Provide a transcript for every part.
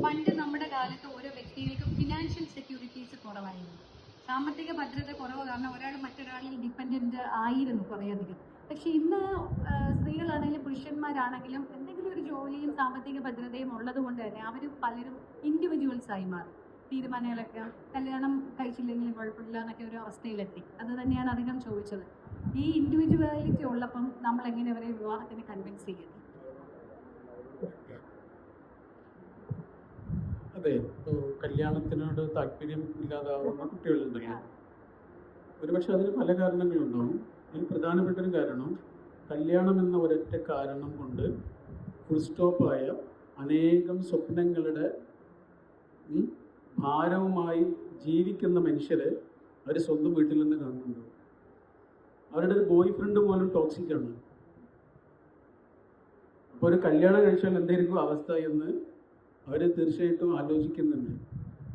പണ്ട് നമ്മുടെ കാലത്ത് ഓരോ വ്യക്തികൾക്കും ഫിനാൻഷ്യൽ സെക്യൂരിറ്റീസ് കുറവായിരുന്നു. സാമ്പത്തിക ഭദ്രത കുറവ് കാരണം ഒരാൾ മറ്റൊരാളിൽ ഡിപ്പെൻഡൻ്റ് ആയിരുന്നു കുറേയധികം. പക്ഷേ ഇന്ന് സ്ത്രീകളാണെങ്കിലും പുരുഷന്മാരാണെങ്കിലും എന്തെങ്കിലും ഒരു ജോലിയും സാമ്പത്തിക ഭദ്രതയും ഉള്ളത് കൊണ്ട് തന്നെ അവർ പലരും ഇൻഡിവിജ്വൽസായി മാറി. തീരുമാനങ്ങളൊക്കെ കല്യാണം കഴിച്ചില്ലെങ്കിലും കുഴപ്പമില്ല എന്നൊക്കെ ഒരു അവസ്ഥയിലെത്തി. അത് തന്നെയാണ് അധികം ചോദിച്ചത്. ഈ ഇൻഡിവിജ്വാലിറ്റി ഉള്ളപ്പം നമ്മൾ എങ്ങനെ അവരെ വിവാഹത്തിന് കൺവിൻസ് ചെയ്യുന്നത്? അതെ, ഇപ്പോൾ കല്യാണത്തിനോട് താല്പര്യം ഇല്ലാതാവുന്ന കുട്ടികളുണ്ടല്ലോ. ഒരുപക്ഷെ അതിന് പല കാരണങ്ങളുണ്ടാവും. അതിൽ പ്രധാനപ്പെട്ട ഒരു കാരണം കല്യാണം എന്ന ഒരൊറ്റ കാരണം കൊണ്ട് ഫുൾ സ്റ്റോപ്പായ അനേകം സ്വപ്നങ്ങളുടെ ഭാരവുമായി ജീവിക്കുന്ന മനുഷ്യരെ അവർ സ്വന്തം വീട്ടിൽ നിന്ന് കാണുന്നുണ്ട്. അവരുടെ ഒരു ബോയ് ഫ്രണ്ട് പോലും ടോക്സിക്കാണ്. അപ്പോൾ ഒരു കല്യാണം കഴിച്ചാൽ എന്തായിരിക്കും അവസ്ഥ എന്ന് അവർ തീർച്ചയായിട്ടും ആലോചിക്കുന്നുണ്ട്.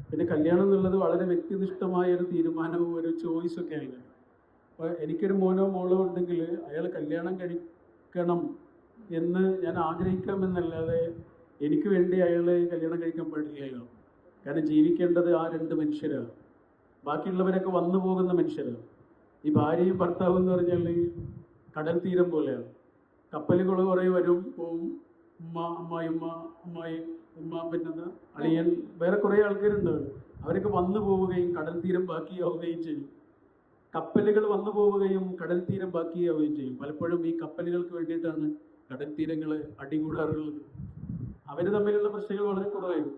പിന്നെ കല്യാണം എന്നുള്ളത് വളരെ വ്യക്തിനിഷ്ഠമായ ഒരു തീരുമാനവും ഒരു ചോയ്സൊക്കെയാണ്. അപ്പോൾ എനിക്കൊരു മോനോ മോളോ ഉണ്ടെങ്കിൽ അയാൾ കല്യാണം കഴിക്കണം എന്ന് ഞാൻ ആഗ്രഹിക്കാമെന്നല്ലാതെ എനിക്ക് വേണ്ടി അയാൾ കല്യാണം കഴിക്കാൻ പാടില്ലല്ലോ. കാരണം ജീവിക്കേണ്ടത് ആ രണ്ട് മനുഷ്യരാണ്. ബാക്കിയുള്ളവരൊക്കെ വന്നു പോകുന്ന മനുഷ്യരാണ്. ഈ ഭാര്യയും ഭർത്താവും എന്ന് പറഞ്ഞാൽ കടൽ തീരം പോലെയാണ്. കപ്പലുകൾ കുറേ വരും പോവും. ഉമ്മ, അമ്മായിമ്മ, അമ്മായി, ഉമ്മ, പിന്നെ അളിയൻ, വേറെ കുറേ ആൾക്കാരുണ്ട്. അവരൊക്കെ വന്നു പോവുകയും കടൽ തീരം ബാക്കിയാവുകയും ചെയ്യും. കപ്പലുകൾ വന്നു പോവുകയും കടൽ തീരം ബാക്കിയാവുകയും ചെയ്യും. പലപ്പോഴും ഈ കപ്പലുകൾക്ക് വേണ്ടിയിട്ടാണ് കടൽ തീരങ്ങൾ അടികൂടാറുള്ളത്. അവർ തമ്മിലുള്ള പ്രശ്നങ്ങൾ വളരെ കുറവായിരുന്നു,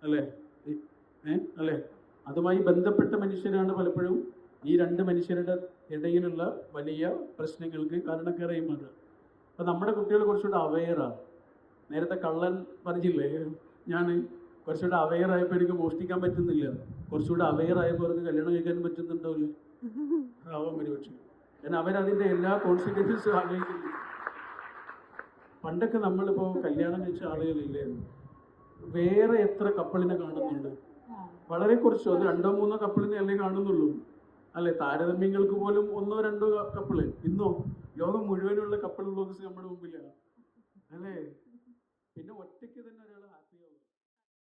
അല്ലേ? അല്ലേ? അതുമായി ബന്ധപ്പെട്ട മനുഷ്യരാണ് പലപ്പോഴും ഈ രണ്ട് മനുഷ്യരുടെ ഇടയിലുള്ള വലിയ പ്രശ്നങ്ങൾക്ക് കാരണക്കാരായി മാറുക. അപ്പം നമ്മുടെ കുട്ടികൾ കുറച്ചുകൂടെ അവെയറാണ്. നേരത്തെ കള്ളൻ പറഞ്ഞില്ലേ, ഞാൻ കുറച്ചുകൂടെ അവെയറായപ്പോൾ എനിക്ക് മോഷ്ടിക്കാൻ പറ്റുന്നില്ല. കുറച്ചുകൂടെ അവെയറായപ്പോൾ അവർക്ക് കല്യാണം കഴിക്കാനും പറ്റുന്നുണ്ടാവില്ല, ആവാൻ ഒരുപക്ഷെ. കാരണം അവരതിൻ്റെ എല്ലാ കോൺസിക്വൻസസും ആലോചിക്കുന്നു. പണ്ടൊക്കെ നമ്മളിപ്പോൾ കല്യാണം കഴിച്ച ആളുകളില്ലായിരുന്നു. വേറെ എത്ര കപ്പിളിനെ കാണുന്നുണ്ട്? വളരെ കുറച്ചോ, അത് 2-3 കപ്പിളിനെ അല്ലേ കാണുന്നുള്ളൂ, അല്ലെ? താരതമ്യങ്ങൾക്ക് പോലും 1-2 കപ്പിള്. ഇന്നോ ലോകം മുഴുവനുള്ള കപ്പിൾ ബ്ലോഗ്സ് നമ്മുടെ മുമ്പിലാണ്, അല്ലേ? പിന്നെ ഒറ്റയ്ക്ക്